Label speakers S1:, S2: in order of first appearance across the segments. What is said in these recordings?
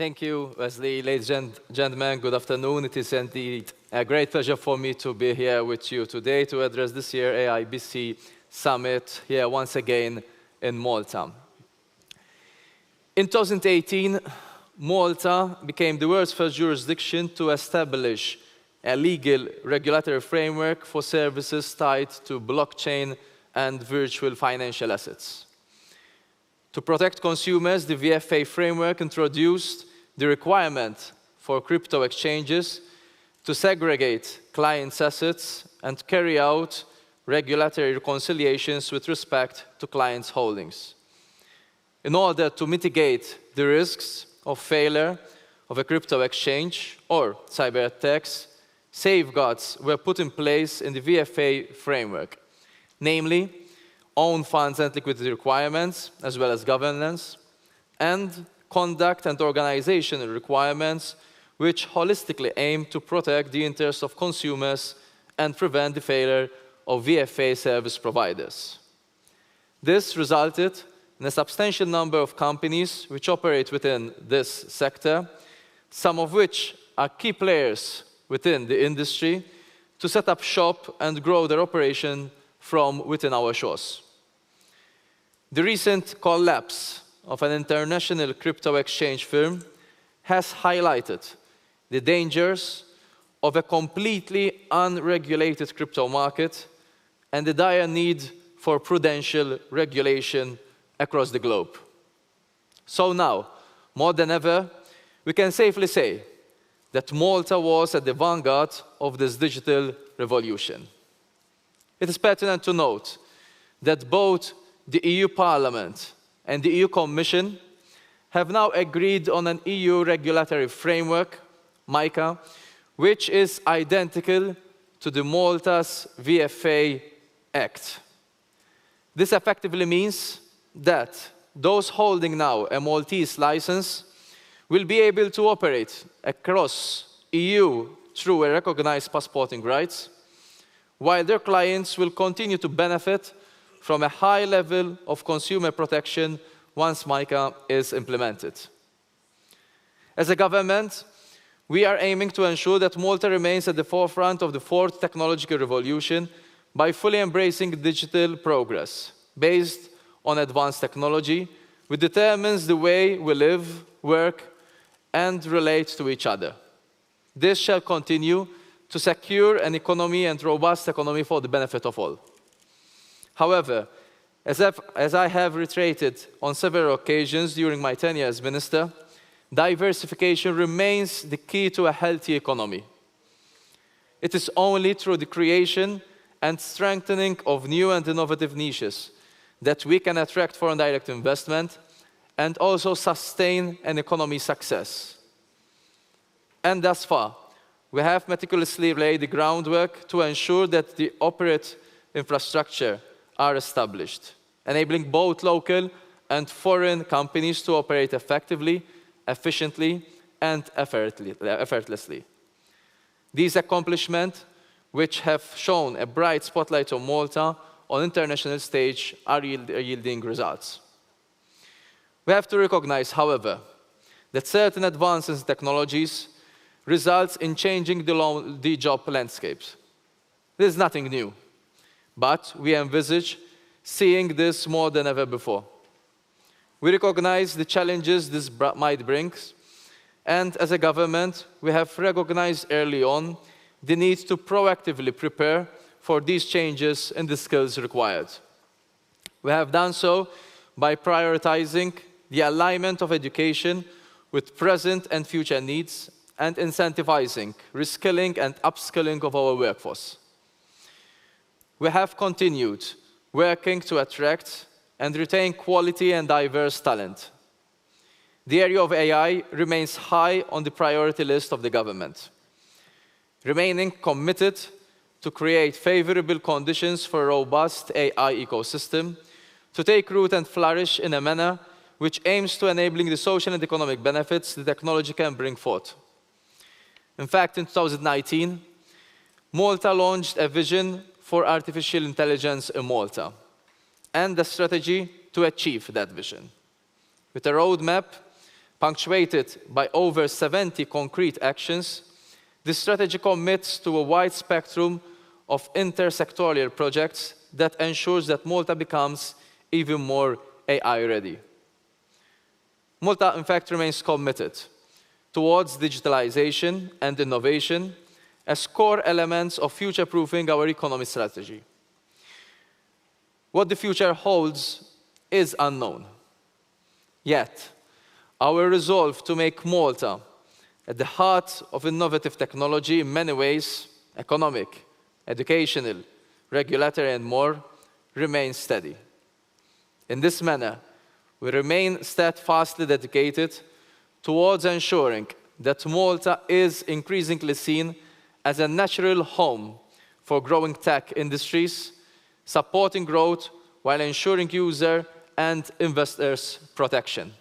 S1: Thank you, Wesley. Ladies and gentlemen, good afternoon. It is indeed a great pleasure for me to be here with you today to address this year's AIBC Summit here once again in Malta. In 2018, Malta became the world's first jurisdiction to establish a legal regulatory framework for services tied to blockchain and virtual financial assets. To protect consumers, the VFA framework introduced the requirement for crypto exchanges to segregate clients' assets and carry out regulatory reconciliations with respect to clients' holdings. In order to mitigate the risks of failure of a crypto exchange or cyber attacks, safeguards were put in place in the VFA framework, namely own funds and liquidity requirements, as well as governance, and conduct and organizational requirements which holistically aim to protect the interests of consumers and prevent the failure of VFA service providers. This resulted in a substantial number of companies which operate within this sector, some of which are key players within the industry, to set up shop and grow their operation from within our shores. The recent collapse of an international crypto exchange firm has highlighted the dangers of a completely unregulated crypto market and the dire need for prudential regulation across the globe. So now, more than ever, we can safely say that Malta was at the vanguard of this digital revolution. It is pertinent to note that both the EU Parliament and the EU Commission have now agreed on an EU regulatory framework, MiCA, which is identical to the Malta's VFA Act. This effectively means that those holding now a Maltese license will be able to operate across EU through a recognized passporting rights, while their clients will continue to benefit from a high level of consumer protection once MiCA is implemented. As a government, we are aiming to ensure that Malta remains at the forefront of the fourth technological revolution by fully embracing digital progress based on advanced technology, which determines the way we live, work, and relate to each other. This shall continue to secure an economy and robust economy for the benefit of all. However, as I have reiterated on several occasions during my tenure as minister, diversification remains the key to a healthy economy. It is only through the creation and strengthening of new and innovative niches that we can attract foreign direct investment and also sustain an economy's success. And thus far, we have meticulously laid the groundwork to ensure that the appropriate infrastructure are established, enabling both local and foreign companies to operate effectively, efficiently, and effortlessly. These accomplishments, which have shown a bright spotlight on Malta on international stage, are yielding results. We have to recognize, however, that certain advances in technologies results in changing the job landscapes. This is nothing new, but we envisage seeing this more than ever before. We recognize the challenges this might bring, and as a government, we have recognized early on the need to proactively prepare for these changes and the skills required. We have done so by prioritizing the alignment of education with present and future needs and incentivizing reskilling and upskilling of our workforce. We have continued working to attract and retain quality and diverse talent. The area of AI remains high on the priority list of the government, remaining committed to create favorable conditions for a robust AI ecosystem to take root and flourish in a manner which aims to enabling the social and economic benefits the technology can bring forth. In fact, in 2019, Malta launched a vision for artificial intelligence in Malta and a strategy to achieve that vision, with a roadmap Punctuated by over 70 concrete actions, this strategy commits to a wide spectrum of intersectorial projects that ensures that Malta becomes even more AI ready. Malta, in fact, remains committed towards digitalization and innovation as core elements of future-proofing our economy strategy. What the future holds is unknown. Yet, our resolve to make Malta at the heart of innovative technology in many ways, economic, educational, regulatory, and more, remains steady. In this manner, we remain steadfastly dedicated towards ensuring that Malta is increasingly seen as a natural home for growing tech industries, supporting growth while ensuring user and investors' protection.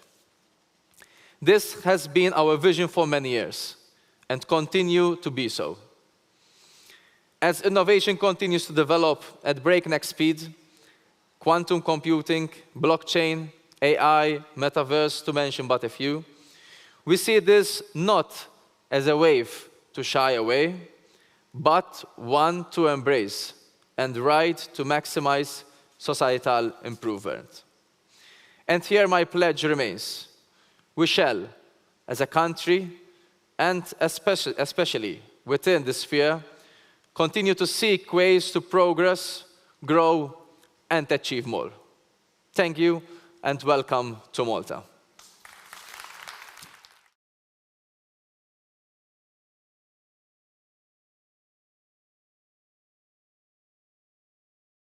S1: This has been our vision for many years and continue to be so. As innovation continues to develop at breakneck speed, quantum computing, blockchain, AI, metaverse, to mention but a few, we see this not as a wave to shy away, but one to embrace and ride to maximize societal improvement. And here my pledge remains. We shall, as a country, and especially within this sphere, continue to seek ways to progress, grow, and achieve more. Thank you, and welcome to Malta.